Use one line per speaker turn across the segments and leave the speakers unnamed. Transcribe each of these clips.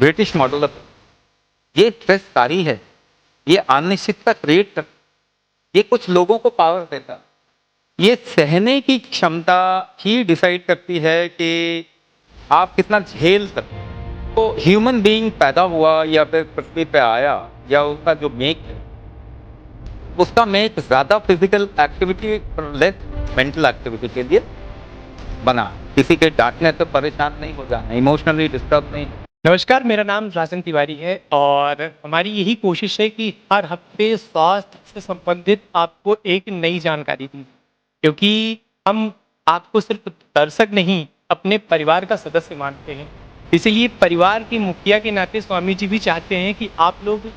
British model of ये स्ट्रेसकारी है, ये अनिश्चितता क्रिएट कर, ये कुछ लोगों को पावर देता, ये सहने की क्षमता ही डिसाइड करती है कि आप कितना झेल सकते हैं। तो ह्यूमन बीइंग पैदा हुआ या फिर पृथ्वी पे आया, या उसका जो मेक है, उसका मेक ज्यादा फिजिकल एक्टिविटी और लेस मेंटल एक्टिविटी के लिए बना। किसी के डांटने से परेशान नहीं हो जाना, इमोशनली डिस्टर्ब नहीं।
नमस्कार, मेरा नाम राजन तिवारी है और हमारी यही कोशिश है कि हर हफ्ते स्वास्थ्य से संबंधित आपको एक नई जानकारी दी, क्योंकि हम आपको सिर्फ दर्शक नहीं, अपने परिवार का सदस्य मानते हैं। इसीलिए परिवार के मुखिया के नाते स्वामी जी भी चाहते हैं कि आप लोग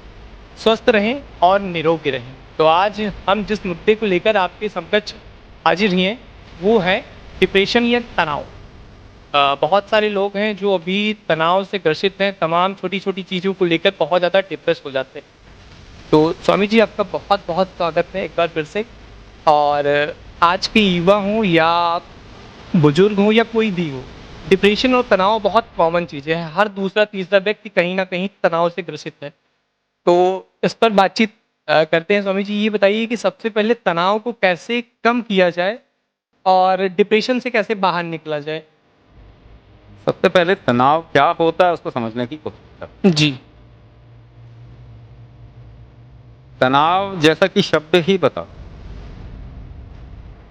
स्वस्थ रहें और निरोगी रहें। तो आज हम जिस मुद्दे को लेकर आपके समकक्ष हाजिर हैं, वो है डिप्रेशन या तनाव। बहुत सारे लोग हैं जो अभी तनाव से ग्रसित हैं, तमाम छोटी-छोटी चीज़ों को लेकर बहुत ज़्यादा डिप्रेस हो जाते हैं। तो स्वामी जी, आपका बहुत-बहुत स्वागत है एक बार फिर से। और आज के युवा हों या बुजुर्ग हों या कोई भी हो, डिप्रेशन और तनाव बहुत कॉमन चीज़ें हैं। हर दूसरा-तीसरा व्यक्ति कहीं न कहीं तनाव से ग्रसित है। तो इस पर बातचीत करते हैं। स्वामी जी, ये बताइए कि सबसे पहले तनाव को कैसे कम किया जाए और डिप्रेशन से कैसे बाहर निकला जाए?
सबसे पहले तनाव क्या होता है उसको समझने की कोशिश करें।
जी।
तनाव जैसा कि शब्द ही बता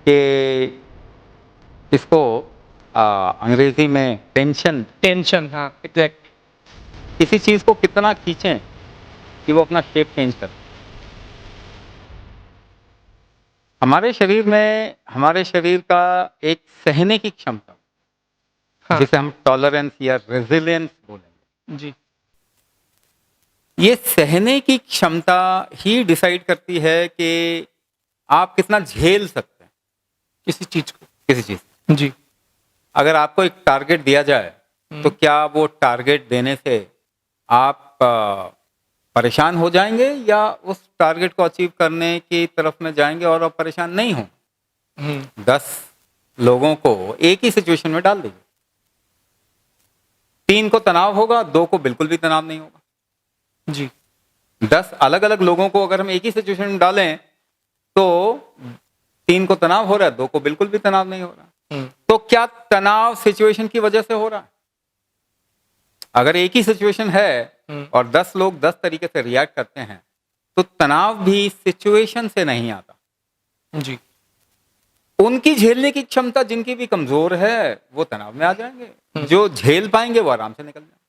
कि इसको अंग्रेजी में टेंशन,
टेंशन, हाँ, एग्ज़ैक्ट।
किसी चीज को कितना खींचें कि वो अपना शेप चेंज करे। हमारे शरीर का एक सहने की क्षमता,
हाँ,
जिसे हम टॉलरेंस या रेजिलियंस बोलेंगे,
जी,
ये सहने की क्षमता ही डिसाइड करती है कि आप कितना झेल सकते हैं
किसी चीज़ को।
किसी चीज।
जी।
अगर आपको एक टारगेट दिया जाए, तो
हुँ,
क्या वो टारगेट देने से आप परेशान हो जाएंगे, या उस टारगेट को अचीव करने की तरफ में जाएंगे और आप परेशान नहीं हों।
हुँ,
10 लोगों को एक ही सिचुएशन में डाल दीजिए, 3 को तनाव होगा, 2 को बिल्कुल भी तनाव नहीं होगा।
जी,
10 अलग अलग लोगों को अगर हम एक ही सिचुएशन में डालें, तो 3 को तनाव हो रहा है, 2 को बिल्कुल भी तनाव नहीं हो रहा।
हुँ,
तो क्या तनाव सिचुएशन की वजह से हो रहा है? अगर एक ही सिचुएशन है
हुँ,
और 10 लोग 10 तरीके से रिएक्ट करते हैं, तो तनाव भी सिचुएशन से नहीं आता।
जी,
उनकी झेलने की क्षमता जिनकी भी कमजोर है, वो तनाव में आ जाएंगे।
हुँ,
जो झेल पाएंगे वो आराम से निकल जाएंगे।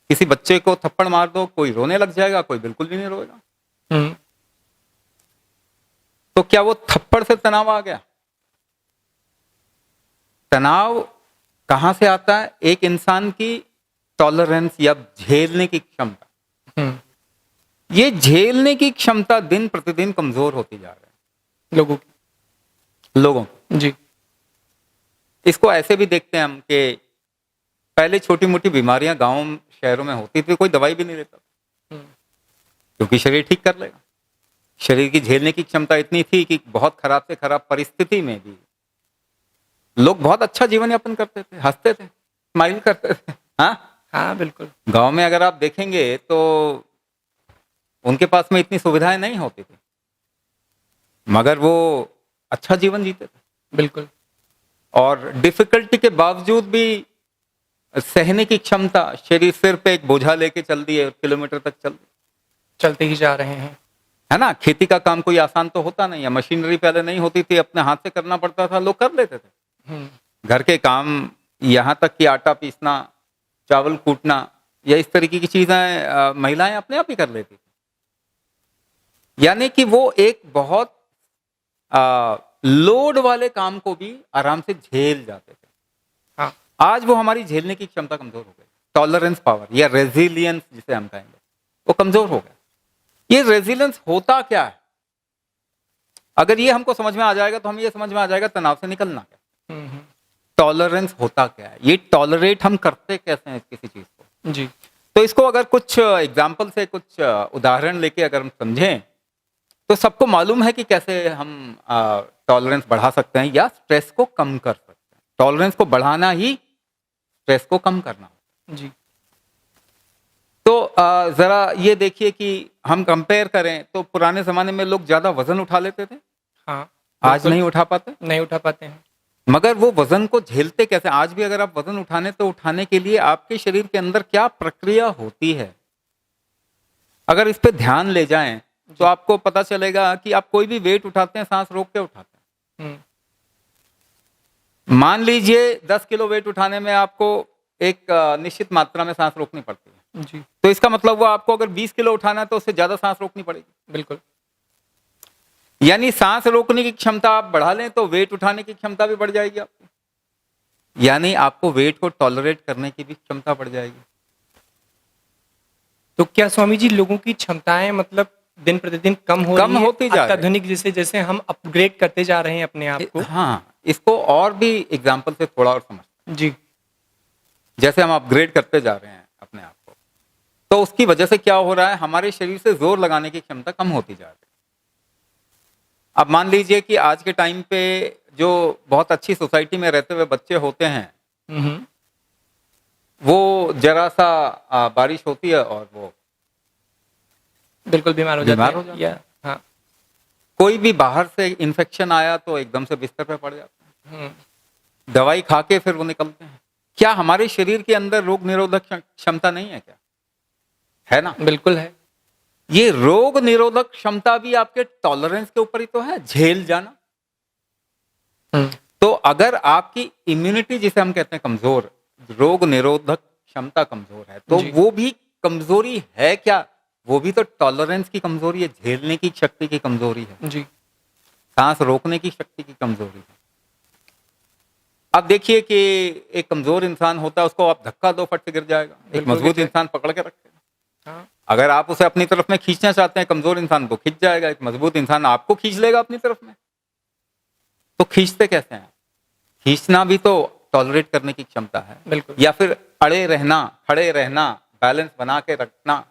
किसी बच्चे को थप्पड़ मार दो, कोई रोने लग जाएगा, कोई बिल्कुल भी नहीं रोएगा।
हुँ,
तो क्या वो थप्पड़ से तनाव आ गया? तनाव कहां से आता है? एक इंसान की टॉलरेंस या झेलने की क्षमता।
हुँ,
ये झेलने की क्षमता दिन प्रतिदिन कमजोर होती जा रही
लोगों की।
है लोगों की।
जी,
इसको ऐसे भी देखते हैं हम कि पहले छोटी मोटी बीमारियां गांव शहरों में होती थी, कोई दवाई भी नहीं लेता,
हुँ,
क्योंकि शरीर ठीक कर लेगा। शरीर की झेलने की क्षमता इतनी थी कि बहुत खराब से खराब परिस्थिति में भी लोग बहुत अच्छा जीवन यापन करते थे, हंसते थे, स्माइल करते थे। हाँ,
हाँ, बिल्कुल।
गांव में अगर आप देखेंगे तो उनके पास में इतनी सुविधाएं नहीं होती थी, मगर वो अच्छा जीवन जीते थे।
बिल्कुल,
और डिफिकल्टी के बावजूद भी सहने की क्षमता, शरीर सिर पे एक बोझा लेके चल दिए, किलोमीटर तक चल दी।
चलते ही जा रहे हैं।
है ना? खेती का काम कोई आसान तो होता नहीं है, मशीनरी पहले नहीं होती थी, अपने हाथ से करना पड़ता था, लोग कर लेते थे।
हुँ,
घर के काम, यहाँ तक कि आटा पीसना, चावल कूटना, या इस तरीके की चीजें महिलाएं अपने आप ही कर लेती थी। यानी कि वो एक बहुत लोड वाले काम को भी आराम से झेल जाते थे।
हाँ,
आज वो हमारी झेलने की क्षमता कमजोर हो गई। टॉलरेंस पावर या रेजिलियंस जिसे हम कहेंगे, वो कमजोर हो गया। ये रेजिलियंस होता क्या है? अगर ये हमको समझ में आ जाएगा तो हमें ये समझ में आ जाएगा तनाव से निकलना क्या।
हुँ, हुँ,
टॉलरेंस होता क्या है, ये टॉलरेट हम करते कैसे हैं किसी चीज को।
जी,
तो इसको अगर कुछ एग्जाम्पल से, कुछ उदाहरण लेके अगर हम समझें, तो सबको मालूम है कि कैसे हम टॉलरेंस बढ़ा सकते हैं या स्ट्रेस को कम कर सकते हैं। टॉलरेंस को बढ़ाना ही स्ट्रेस को कम करना।
जी,
जरा ये देखिए कि हम कंपेयर करें तो पुराने जमाने में लोग ज्यादा वजन उठा लेते थे,
हाँ,
आज
बिल्कुल
नहीं उठा पाते।
नहीं उठा पाते हैं।
मगर वो वजन को झेलते कैसे? आज भी अगर आप वजन उठाने तो उठाने के लिए आपके शरीर के अंदर क्या प्रक्रिया होती है, अगर इस पे ध्यान ले जाएं तो आपको पता चलेगा कि आप कोई भी वेट उठाते हैं सांस रोक के उठाते हैं। मान लीजिए 10 किलो वेट उठाने में आपको एक निश्चित मात्रा में सांस रोकनी पड़ती है
जी,
तो इसका मतलब वो आपको अगर 20 किलो उठाना है तो उससे ज्यादा सांस रोकनी पड़ेगी।
बिल्कुल।
यानी सांस रोकने की क्षमता आप बढ़ा लें तो वेट उठाने की क्षमता भी बढ़ जाएगी आपकी, यानी आपको वेट को टॉलरेट करने की भी क्षमता बढ़ जाएगी।
तो क्या स्वामी जी लोगों की क्षमताएं मतलब दिन प्रतिदिन कम हो
कम
रही है
होती जा रही है।
अत्याधुनिक जैसे जैसे हम अपग्रेड करते जा रहे हैं अपने आप को?
हाँ, इसको और भी एग्जाम्पल से थोड़ा और समझ,
जी,
जैसे हम अपग्रेड करते जा रहे हैं अपने आप को, तो उसकी वजह से क्या हो रहा है, हमारे शरीर से जोर लगाने की क्षमता कम होती जा रही है। अब मान लीजिए कि आज के टाइम पे जो बहुत अच्छी सोसाइटी में रहते हुए बच्चे होते हैं, वो जरा सा बारिश होती है और वो
बिल्कुल बीमार हो
बीमार
जाते
हो
हैं
जाते
या हाँ,
कोई भी बाहर से इन्फेक्शन आया तो एकदम से बिस्तर पे पड़ जाते हैं,
हम्म,
दवाई खा के फिर वो निकलते हैं। क्या हमारे शरीर के अंदर रोग निरोधक क्षमता नहीं है क्या? है ना।
बिल्कुल है।
ये रोग निरोधक क्षमता भी आपके टॉलरेंस के ऊपर ही तो है, झेल जाना। तो अगर आपकी इम्यूनिटी जिसे हम कहते हैं कमजोर, रोग निरोधक क्षमता कमजोर है तो
जी।
वो भी कमजोरी है क्या? वो भी तो टॉलरेंस की कमजोरी है, झेलने की शक्ति की कमजोरी है,
जी,
सांस रोकने की शक्ति की कमजोरी है। अब देखिए कि एक कमजोर इंसान होता है, उसको आप धक्का दो फट से गिर जाएगा, एक
बिल्कुल
मजबूत
गिर
इंसान पकड़ के रखे।
हाँ,
अगर आप उसे अपनी तरफ में खींचना चाहते हैं, कमजोर इंसान को खींच जाएगा, एक मजबूत इंसान आपको खींच लेगा अपनी तरफ में। तो खींचते कैसे हैं? खींचना भी तो टॉलरेट करने की क्षमता है,
बिल्कुल।
या फिर अड़े रहना, खड़े रहना, बैलेंस बना के रखना,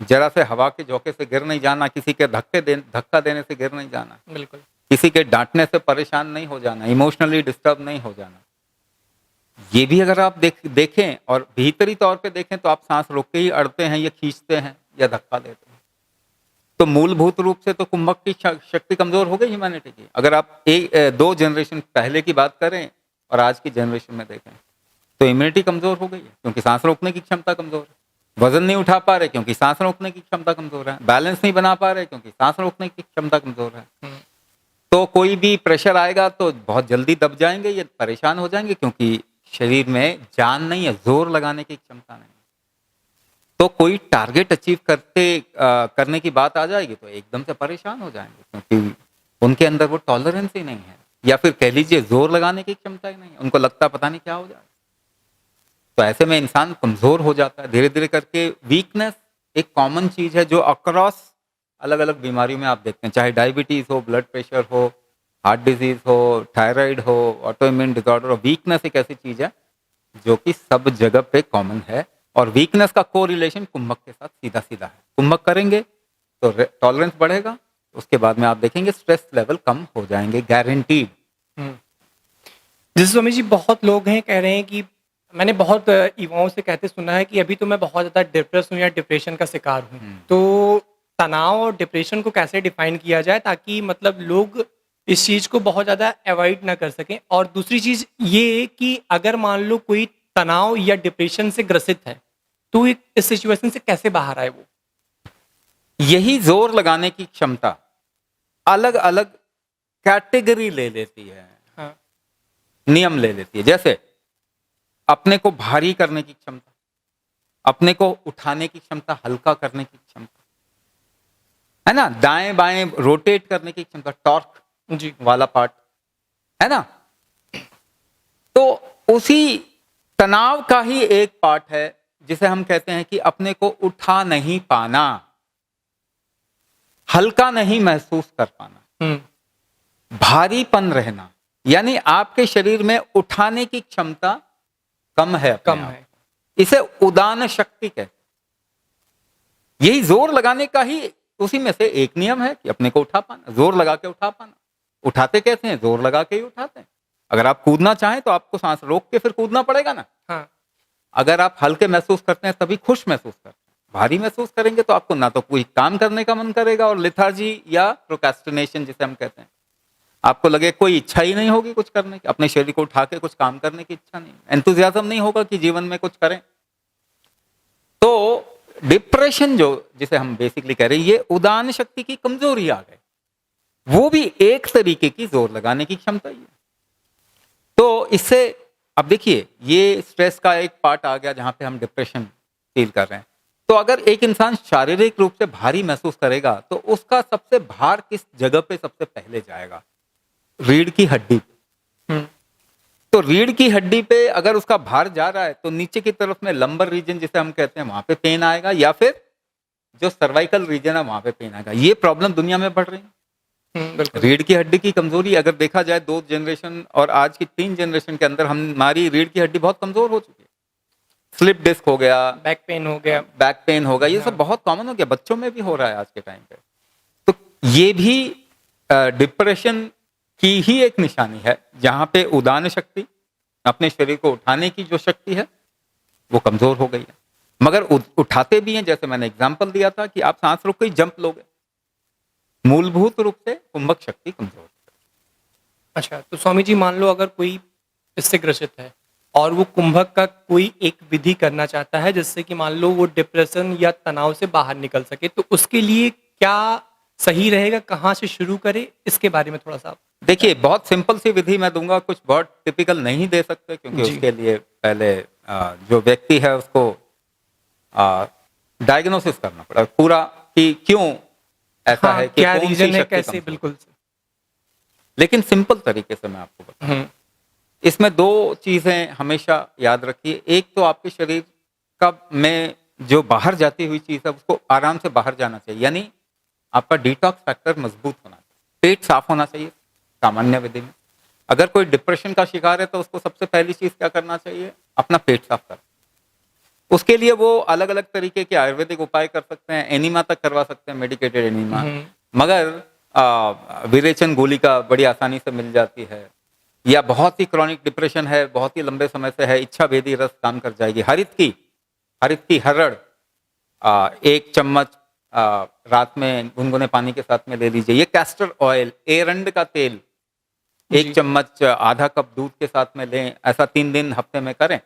जरा से हवा के झोंके से गिर नहीं जाना, किसी के धक्का देने से गिर नहीं जाना,
बिल्कुल,
किसी के डांटने से परेशान नहीं हो जाना, इमोशनली डिस्टर्ब नहीं हो जाना। ये भी अगर आप देखें और भीतरी तौर पे देखें तो आप सांस रोक के ही अड़ते हैं या खींचते हैं या धक्का देते हैं। तो मूलभूत रूप से तो कुंभक की शक्ति कमजोर हो गई ह्यूमैनिटी की। अगर आप दो जनरेशन पहले की बात करें और आज की जनरेशन में देखें तो इम्यूनिटी कमजोर हो गई है क्योंकि सांस रोकने की क्षमता कमजोर है, वजन नहीं उठा पा रहे क्योंकि सांस रोकने की क्षमता कमजोर है, बैलेंस नहीं बना पा रहे क्योंकि सांस रोकने की क्षमता कमजोर है। तो कोई भी प्रेशर आएगा तो बहुत जल्दी दब जाएंगे या परेशान हो जाएंगे क्योंकि शरीर में जान नहीं है, जोर लगाने की क्षमता नहीं। तो कोई टारगेट अचीव करने की बात आ जाएगी तो एकदम से परेशान हो जाएंगे क्योंकि उनके अंदर वो टॉलरेंस ही नहीं है, या फिर कह लीजिए जोर लगाने की क्षमता ही नहीं है, उनको लगता पता नहीं क्या हो जाए। तो ऐसे में इंसान कमजोर हो जाता है धीरे धीरे करके। वीकनेस एक कॉमन चीज है जो अक्रॉस अलग अलग बीमारियों में आप देखते हैं, चाहे डायबिटीज हो, ब्लड प्रेशर हो, हार्ट डिजीज हो, थायराइड हो, ऑटोइम्यून डिसऑर्डर हो। वीकनेस एक ऐसी चीज है जो कि सब जगह पे कॉमन है और वीकनेस का कोरिलेशन कुंभक के साथ सीधा सीधा है। कुंभक करेंगे तो टॉलरेंस बढ़ेगा, उसके बाद में आप देखेंगे स्ट्रेस लेवल कम हो जाएंगे, गारंटीड।
जैसे स्वामी जी बहुत लोग हैं कह रहे हैं कि मैंने बहुत युवाओं से कहते सुना है कि अभी तो मैं बहुत ज़्यादा डिप्रेस हूँ या डिप्रेशन का शिकार हूँ। तो तनाव और डिप्रेशन को कैसे डिफाइन किया जाए ताकि मतलब लोग इस चीज़ को बहुत ज़्यादा अवॉइड ना कर सकें? और दूसरी चीज़ ये कि अगर मान लो कोई तनाव या डिप्रेशन से ग्रसित है तो इस सिचुएशन से कैसे बाहर आए वो?
यही जोर लगाने की क्षमता अलग अलग कैटेगरी ले लेती है,
हाँ,
नियम ले लेती है। जैसे अपने को भारी करने की क्षमता, अपने को उठाने की क्षमता, हल्का करने की क्षमता, है ना, दाएं बाएं रोटेट करने की क्षमता, टॉर्क
जी,
वाला पार्ट, है ना। तो उसी तनाव का ही एक पार्ट है जिसे हम कहते हैं कि अपने को उठा नहीं पाना, हल्का नहीं महसूस कर पाना, भारीपन रहना, यानी आपके शरीर में उठाने की क्षमता कम है,
कम है।
इसे उदान शक्ति कहते हैं। यही जोर लगाने का ही उसी में से एक नियम है कि अपने को उठा पाना, जोर लगा के उठा पाना। उठाते कैसे हैं? जोर लगा के ही उठाते हैं। अगर आप कूदना चाहें तो आपको सांस रोक के फिर कूदना पड़ेगा ना।
हाँ,
अगर आप हल्के महसूस करते हैं तभी खुश महसूस करते हैं, भारी महसूस करेंगे तो आपको ना तो कोई काम करने का मन करेगा, और लेथार्जी या प्रोक्रेस्टिनेशन जिसे हम कहते हैं, आपको लगे कोई इच्छा ही नहीं होगी कुछ करने की, अपने शरीर को उठा के कुछ काम करने की इच्छा नहीं, एंथुजियाज्म नहीं होगा कि जीवन में कुछ करें। तो डिप्रेशन जो जिसे हम बेसिकली कह रहे हैं, ये उदान शक्ति की कमजोरी आ गई। वो भी एक तरीके की जोर लगाने की क्षमता ही है। तो इससे अब देखिए, ये स्ट्रेस का एक पार्ट आ गया जहां पे हम डिप्रेशन फील कर रहे हैं। तो अगर एक इंसान शारीरिक रूप से भारी महसूस करेगा तो उसका सबसे भार किस जगह पे सबसे पहले जाएगा? रीढ़ की हड्डी पे। तो रीढ़ की हड्डी पे अगर उसका भार जा रहा है तो नीचे की तरफ में लंबर रीजन जिसे हम कहते हैं वहां पे पेन आएगा, या फिर जो सर्वाइकल रीजन है वहां पे पेन आएगा। ये प्रॉब्लम दुनिया में बढ़ रही है। रीढ़ की हड्डी की कमजोरी अगर देखा जाए 2 जनरेशन और आज की 3 जनरेशन के अंदर हमारी रीढ़ की हड्डी बहुत कमजोर हो चुकी है। स्लिप डिस्क हो गया,
बैक पेन हो गया,
ये सब बहुत कॉमन हो गया, बच्चों में भी हो रहा है आज के टाइम पे। तो ये भी डिप्रेशन की ही एक निशानी है, जहां पे उदान शक्ति, अपने शरीर को उठाने की जो शक्ति है वो कमजोर हो गई है। मगर उठाते भी हैं, जैसे मैंने एग्जांपल दिया था कि आप सांस रोक के जंप लोगे, मूलभूत रूप से कुंभक शक्ति कमजोर है।
अच्छा, तो स्वामी जी मान लो अगर कोई इससे ग्रसित है और वो कुंभक का कोई एक विधि करना चाहता है जिससे कि मान लो वो डिप्रेशन या तनाव से बाहर निकल सके, तो उसके लिए क्या सही रहेगा, कहाँ से शुरू करे, इसके बारे में थोड़ा सा
देखिए, बहुत सिंपल सी विधि मैं दूंगा, कुछ बहुत टिपिकल नहीं दे सकते क्योंकि
जी।
उसके लिए पहले जो व्यक्ति है उसको डायग्नोसिस करना पड़ा पूरा कि क्यों ऐसा
हाँ,
है, कि
क्या
कौन सी
रीजन है,
शक्ति
कैसे,
कमजोर।
बिल्कुल
लेकिन सिंपल तरीके से मैं आपको बताऊं, इसमें 2 चीजें हमेशा याद रखिए। एक तो आपके शरीर का में जो बाहर जाती हुई चीज है उसको आराम से बाहर जाना चाहिए, यानी आपका डिटॉक्स फैक्टर मजबूत होना चाहिए, पेट साफ होना चाहिए सामान्य विधि में। अगर कोई डिप्रेशन का शिकार है तो उसको सबसे पहली चीज क्या करना चाहिए? अपना पेट साफ करना। उसके लिए वो अलग अलग तरीके के आयुर्वेदिक उपाय कर सकते हैं, एनीमा तक करवा सकते हैं, मेडिकेटेड एनीमा। मगर विरेचन गोलिका बड़ी आसानी से मिल जाती है, या बहुत ही क्रॉनिक डिप्रेशन है, बहुत ही लंबे समय से है, इच्छा भेदी रस काम कर जाएगी। हरित की हरड़ 1 चम्मच रात में गुनगुने पानी के साथ में ले लीजिए। ये कैस्टर ऑयल, एरंड का तेल 1 चम्मच आधा कप दूध के साथ में लें। ऐसा 3 दिन हफ्ते में करें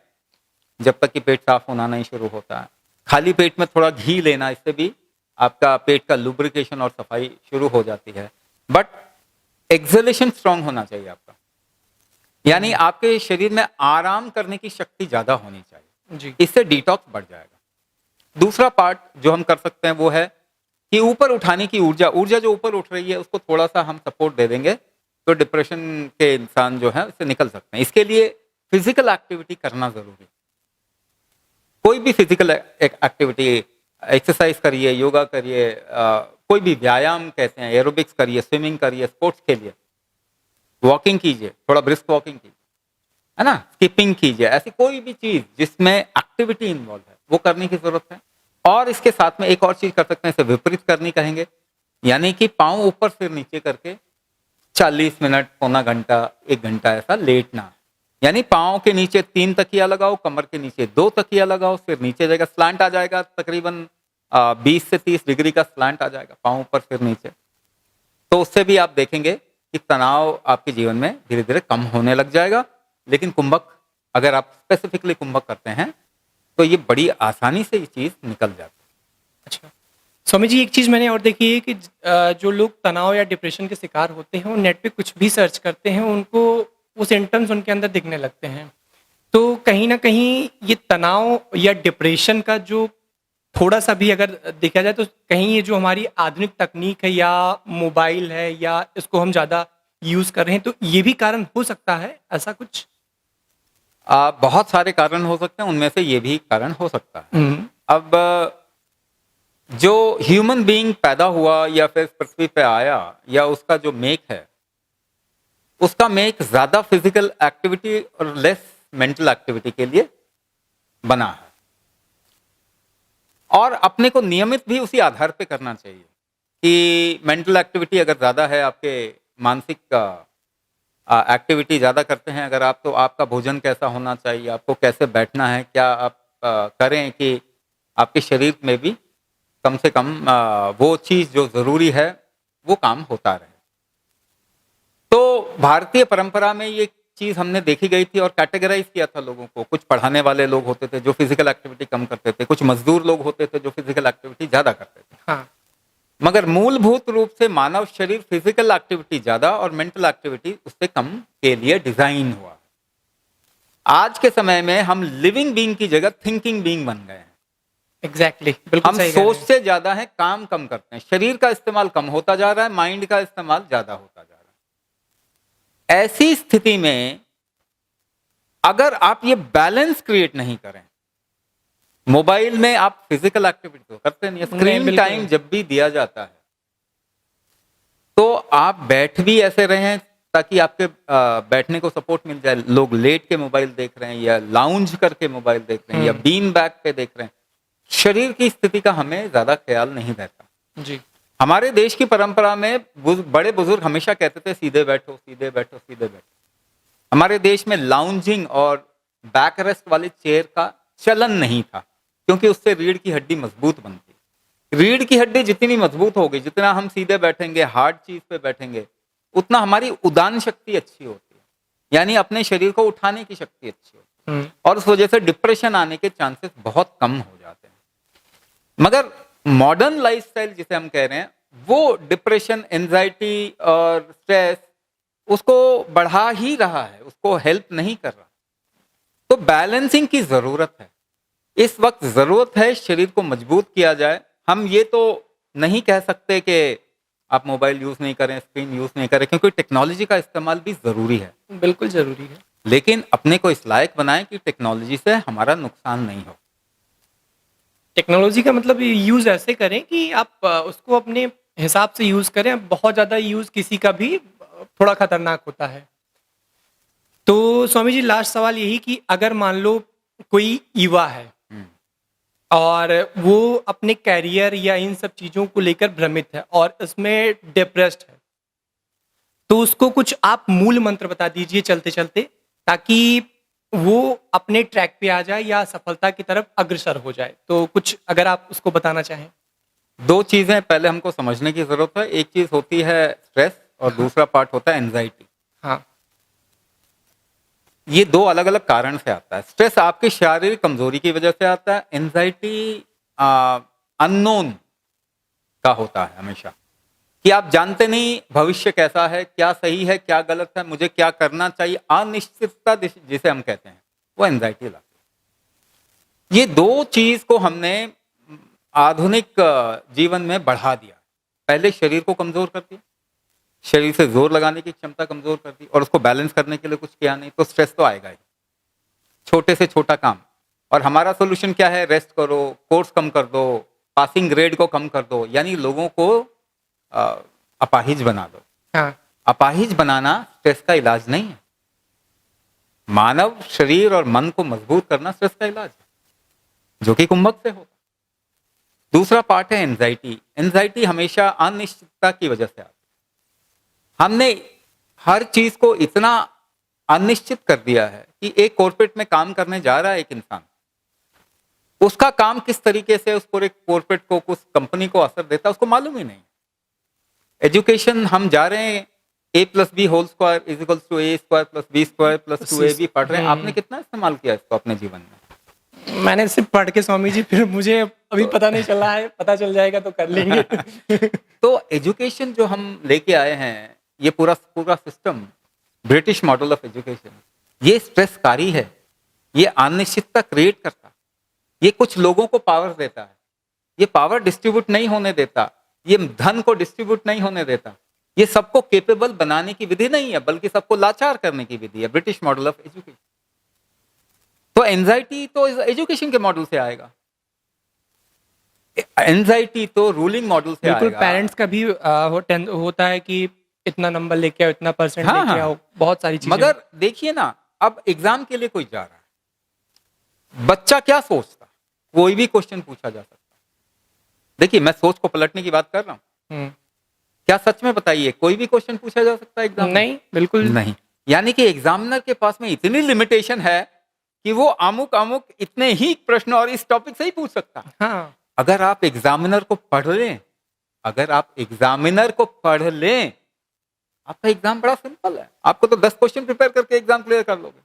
जब तक कि पेट साफ होना नहीं शुरू होता है। खाली पेट में थोड़ा घी लेना, इससे भी आपका पेट का लुब्रिकेशन और सफाई शुरू हो जाती है। बट एक्सलेशन स्ट्रांग होना चाहिए आपका, यानी आपके शरीर में आराम करने की शक्ति ज्यादा होनी चाहिए
जी।
इससे डिटॉक्स बढ़ जाएगा। दूसरा पार्ट जो हम कर सकते हैं वो है कि ऊपर उठाने की ऊर्जा जो ऊपर उठ रही है उसको थोड़ा सा हम सपोर्ट दे देंगे तो डिप्रेशन के इंसान जो है उससे निकल सकते हैं। इसके लिए फिजिकल एक्टिविटी करना जरूरी है। कोई भी फिजिकल एक्टिविटी, एक्सरसाइज करिए, योगा करिए, कोई भी व्यायाम कहते हैं, एरोबिक्स करिए, स्विमिंग करिए, स्पोर्ट्स खेलिए, वॉकिंग कीजिए, थोड़ा ब्रिस्क वॉकिंग कीजिए, है ना, स्किपिंग कीजिए, ऐसी कोई भी चीज जिसमें एक्टिविटी इन्वॉल्व है वो करने की जरूरत है। और इसके साथ में एक और चीज कर सकते हैं, इसे विपरीत करनी कहेंगे, यानी कि पांव ऊपर सिर नीचे करके 40 मिनट, पौना घंटा, 1 घंटा ऐसा लेटना। यानी पांव के नीचे 3 तकिया लगाओ, कमर के नीचे 2 तकिया लगाओ, सिर नीचे जाएगा, स्लांट आ जाएगा, तकरीबन 20 से 30 डिग्री का स्लांट आ जाएगा, पांव ऊपर सिर नीचे। तो उससे भी आप देखेंगे कि तनाव आपके जीवन में धीरे धीरे कम होने लग जाएगा। लेकिन कुंभक, अगर आप स्पेसिफिकली कुंभक करते हैं तो ये बड़ी आसानी से ये चीज निकल जाती है।
अच्छा स्वामी जी, एक चीज़ मैंने और देखी है कि जो लोग तनाव या डिप्रेशन के शिकार होते हैं वो नेट पे कुछ भी सर्च करते हैं, उनको वो सिम्टम्स उनके अंदर दिखने लगते हैं। तो कहीं ना कहीं ये तनाव या डिप्रेशन का जो थोड़ा सा भी अगर देखा जाए तो कहीं ये जो हमारी आधुनिक तकनीक है या मोबाइल है या इसको हम ज़्यादा यूज़ कर रहे हैं, तो ये भी कारण हो सकता है ऐसा कुछ?
बहुत सारे कारण हो सकते हैं, उनमें से ये भी कारण हो सकता है। अब जो ह्यूमन बीइंग पैदा हुआ या फिर पृथ्वी पे आया, या उसका जो मेक है, उसका मेक ज्यादा फिजिकल एक्टिविटी और लेस मेंटल एक्टिविटी के लिए बना है। और अपने को नियमित भी उसी आधार पे करना चाहिए कि मेंटल एक्टिविटी अगर ज्यादा है, आपके मानसिक एक्टिविटी ज्यादा करते हैं अगर आप, तो आपका भोजन कैसा होना चाहिए, आपको कैसे बैठना है, क्या आप करें कि आपके शरीर में भी कम से कम वो चीज जो जरूरी है वो काम होता रहे। तो भारतीय परंपरा में ये चीज हमने देखी गई थी और कैटेगराइज किया था लोगों को। कुछ पढ़ाने वाले लोग होते थे जो फिजिकल एक्टिविटी कम करते थे, कुछ मजदूर लोग होते थे जो फिजिकल एक्टिविटी ज्यादा करते थे।
हाँ।
मगर मूलभूत रूप से मानव शरीर फिजिकल एक्टिविटी ज्यादा और मेंटल एक्टिविटी उससे कम के लिए डिजाइन हुआ। आज के समय में हम लिविंग बीइंग की जगह थिंकिंग बीइंग बन गए हैं।
एग्जैक्टली, बिल्कुल
हम
सही कह रहे
सोच
हैं।
से ज्यादा है, काम कम करते हैं। शरीर का इस्तेमाल कम होता जा रहा है, माइंड का इस्तेमाल ज्यादा होता जा रहा है। ऐसी स्थिति में अगर आप ये बैलेंस क्रिएट नहीं करें, मोबाइल में आप फिजिकल एक्टिविटी तो करते नहीं, स्क्रीन
बिल्कुल
टाइम
नहीं।
जब भी दिया जाता है तो आप बैठ भी ऐसे रहें ताकि आपके बैठने को सपोर्ट मिल जाए। लोग लेट के मोबाइल देख रहे हैं या लाउंज करके मोबाइल देख रहे हैं या बीन बैक पे देख रहे हैं। शरीर की स्थिति का हमें ज्यादा ख्याल नहीं रहता।
जी।
हमारे देश की परंपरा में बड़े बुजुर्ग हमेशा कहते थे सीधे बैठो, सीधे बैठो, सीधे बैठो। हमारे देश में लाउंजिंग और बैक रेस्ट वाले चेयर का चलन नहीं था, क्योंकि उससे रीढ़ की हड्डी मजबूत बनती। रीढ़ की हड्डी जितनी मजबूत होगी, जितना हम सीधे बैठेंगे, हार्ड चीज पे बैठेंगे, उतना हमारी उदान शक्ति अच्छी होती है, यानी अपने शरीर को उठाने की शक्ति अच्छी होती है। और उस वजह से डिप्रेशन आने के चांसेस बहुत कम हो जाते हैं। मगर मॉडर्न लाइफस्टाइल जिसे हम कह रहे हैं, वो डिप्रेशन, एंजाइटी और स्ट्रेस उसको बढ़ा ही रहा है, उसको हेल्प नहीं कर रहा। तो बैलेंसिंग की जरूरत है। इस वक्त जरूरत है शरीर को मजबूत किया जाए। हम ये तो नहीं कह सकते कि आप मोबाइल यूज नहीं करें, स्क्रीन यूज नहीं करें, क्योंकि टेक्नोलॉजी का इस्तेमाल भी जरूरी है,
बिल्कुल जरूरी है।
लेकिन अपने को इस लायक बनाएं कि टेक्नोलॉजी से हमारा नुकसान नहीं हो।
टेक्नोलॉजी का मतलब यूज ऐसे करें कि आप उसको अपने हिसाब से यूज करें। बहुत ज्यादा यूज किसी का भी थोड़ा खतरनाक होता है। तो स्वामी जी, लास्ट सवाल यही कि अगर मान लो कोई युवा है और वो अपने कैरियर या इन सब चीजों को लेकर भ्रमित है और इसमें डिप्रेस्ड है, तो उसको कुछ आप मूल मंत्र बता दीजिए चलते चलते, ताकि वो अपने ट्रैक पे आ जाए या सफलता की तरफ अग्रसर हो जाए। तो कुछ अगर आप उसको बताना चाहें।
दो चीजें पहले हमको समझने की जरूरत है। एक चीज होती है स्ट्रेस और दूसरा पार्ट होता है एंजाइटी।
हाँ।
ये दो अलग अलग कारण से आता है। स्ट्रेस आपकी शारीरिक कमजोरी की वजह से आता है। एंजाइटी अननोन का होता है हमेशा, कि आप जानते नहीं भविष्य कैसा है, क्या सही है, क्या गलत है, मुझे क्या करना चाहिए। अनिश्चितता जिसे हम कहते हैं, वो एंजाइटी लाती है। ये दो चीज को हमने आधुनिक जीवन में बढ़ा दिया। पहले शरीर को कमजोर कर दिया, शरीर से जोर लगाने की क्षमता कमजोर कर दी, और उसको बैलेंस करने के लिए कुछ किया नहीं, तो स्ट्रेस तो आएगा ही, छोटे से छोटा काम। और हमारा सोल्यूशन क्या है? रेस्ट करो, कोर्स कम कर दो, पासिंग ग्रेड को कम कर दो, यानी लोगों को अपाहिज बना दो।
हाँ।
अपाहिज बनाना स्ट्रेस का इलाज नहीं है। मानव शरीर और मन को मजबूत करना स्ट्रेस का इलाज है, जो कि कुंभक से होता। दूसरा पार्ट है एंजाइटी। एंजाइटी हमेशा अनिश्चितता की वजह से आती है। हमने हर चीज को इतना अनिश्चित कर दिया है कि एक कॉर्पोरेट में काम करने जा रहा है एक इंसान, उसका काम किस तरीके से उस पूरे कॉर्पोरेट को, उस कंपनी को असर देता है, उसको मालूम ही नहीं। एजुकेशन हम जा रहे हैं, a+b² = a² + b² + 2ab पढ़ रहे हैं। आपने कितना इस्तेमाल किया इसको अपने जीवन में?
मैंने सिर्फ पढ़ के स्वामी जी, फिर मुझे अभी पता नहीं चला है, पता चल जाएगा तो कर लेंगे।
तो एजुकेशन जो हम लेके आए हैं, ये पूरा system, British model of education, ये स्ट्रेसकारी है, ये अनिश्चितता क्रिएट करता है, ये कुछ लोगों को पावर देता है, ये पावर डिस्ट्रीब्यूट नहीं होने देता, ये धन को डिस्ट्रीब्यूट नहीं होने देता, ये सबको केपेबल बनाने की विधि नहीं है, बल्कि सबको लाचार करने की विधि है, ब्रिटिश मॉडल ऑफ एजुकेशन। तो एंजाइटी तो एजुकेशन के मॉडल से आएगा, एंजाइटी तो रूलिंग मॉडल से
बिल्कुल।
आएगा।
पेरेंट्स का भी होता है कि इतना नंबर लेके आओ, इतना परसेंट
हाँ,
लेके
हाँ।
आओ, बहुत सारी चीजें।
मगर देखिए ना, अब एग्जाम के लिए कोई जा रहा है, बच्चा क्या सोचता, कोई भी क्वेश्चन पूछा जा सकता है। देखिए, मैं सोच को पलटने की बात कर रहा हूं। क्या सच में बताइए कोई भी क्वेश्चन पूछा जा सकता है एग्जाम में?
नहीं, बिल्कुल
नहीं। यानी कि एग्जामिनर के पास में इतनी लिमिटेशन है कि वो अमुक अमुक इतने ही प्रश्न और इस टॉपिक से ही पूछ सकता है।
हाँ,
अगर आप एग्जामिनर को पढ़ लें, अगर आप एग्जामिनर को पढ़ लें, आपका एग्जाम बड़ा सिंपल है। आपको तो 10 क्वेश्चन प्रिपेयर करके एग्जाम क्लियर कर लोगे।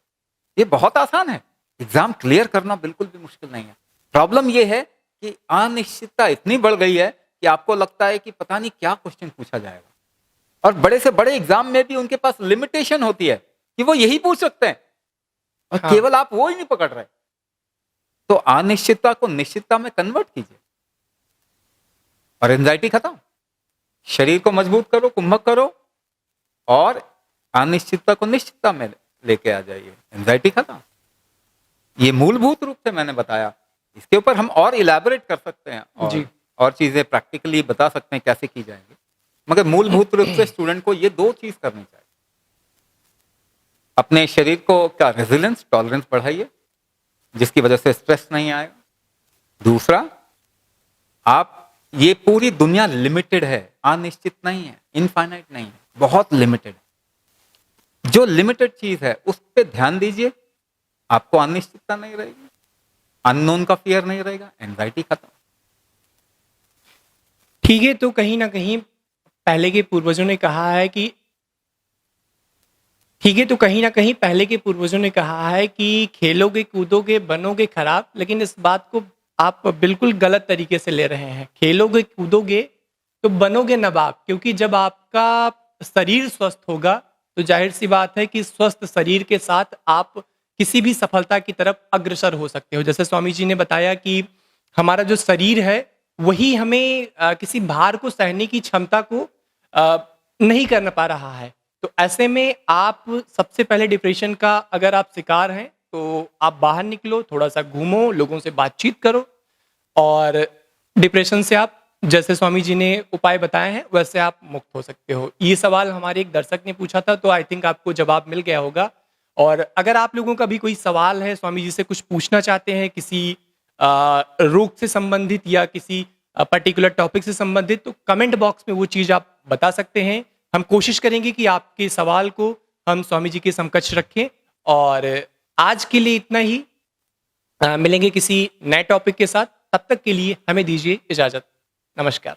ये बहुत आसान है। एग्जाम क्लियर करना बिल्कुल भी मुश्किल नहीं है। प्रॉब्लम ये है कि अनिश्चितता इतनी बढ़ गई है कि आपको लगता है कि पता नहीं क्या क्वेश्चन पूछा जाएगा, और बड़े से बड़े एग्जाम में भी उनके पास लिमिटेशन होती है कि वो यही पूछ सकते हैं, और
हाँ।
केवल आप वो ही नहीं पकड़ रहे। तो अनिश्चितता को निश्चितता में कन्वर्ट कीजिए और एंजाइटी खत्म। शरीर को मजबूत करो, कुंभक करो, और अनिश्चितता को निश्चितता में लेके आ जाइए। एंजाइटी खत्म। ये मूलभूत रूप से मैंने बताया। इसके ऊपर हम और इलैबोरेट कर सकते हैं
जी।
और चीजें प्रैक्टिकली बता सकते हैं कैसे की जाएंगी, मगर मूलभूत रूप से स्टूडेंट को ये 2 चीज करनी चाहिए। अपने शरीर को क्या रेजिलेंस, टॉलरेंस बढ़ाइए, जिसकी वजह से स्ट्रेस नहीं आएगा। दूसरा, आप, ये पूरी दुनिया लिमिटेड है, अनिश्चित नहीं है, इनफाइनाइट नहीं है, बहुत लिमिटेड है। जो लिमिटेड चीज है उस पर ध्यान दीजिए, आपको अनिश्चितता नहीं रहेगी, अननोन का फियर नहीं रहेगा, एंजाइटी खत्म।
ठीक है, तो कहीं न कहीं पहले के पूर्वजों ने कहा है कि खेलोगे, कूदोगे, बनोगे खराब, लेकिन इस बात को आप बिल्कुल गलत तरीके से ले रहे हैं। खेलोगे, कूदोगे तो बनोगे नवाब, क्योंकि जब आपका शरीर स्वस्थ होगा, तो ज़ाहिर-सी बात है कि स्वस्थ शरीर के साथ आप किसी भी सफलता की तरफ अग्रसर हो सकते हो। जैसे स्वामी जी ने बताया कि हमारा जो शरीर है, वही हमें किसी भार को सहने की क्षमता को नहीं कर पा रहा है। तो ऐसे में आप सबसे पहले डिप्रेशन का अगर आप शिकार हैं, तो आप बाहर निकलो, थोड़ा-सा घूमो, लोगों से बातचीत करो, और डिप्रेशन से आप, जैसे स्वामी जी ने उपाय बताए हैं, वैसे आप मुक्त हो सकते हो। ये सवाल हमारे एक दर्शक ने पूछा था, तो आई थिंक आपको जवाब मिल गया होगा। और अगर आप लोगों का भी कोई सवाल है, स्वामी जी से कुछ पूछना चाहते हैं, किसी रोग से संबंधित या किसी पर्टिकुलर टॉपिक से संबंधित, तो कमेंट बॉक्स में वो चीज़ आप बता सकते हैं। हम कोशिश करेंगे कि आपके सवाल को हम स्वामी जी के समकक्ष रखें। और आज के लिए इतना ही। मिलेंगे किसी नए टॉपिक के साथ। तब तक के लिए हमें दीजिए इजाज़त। नमस्कार।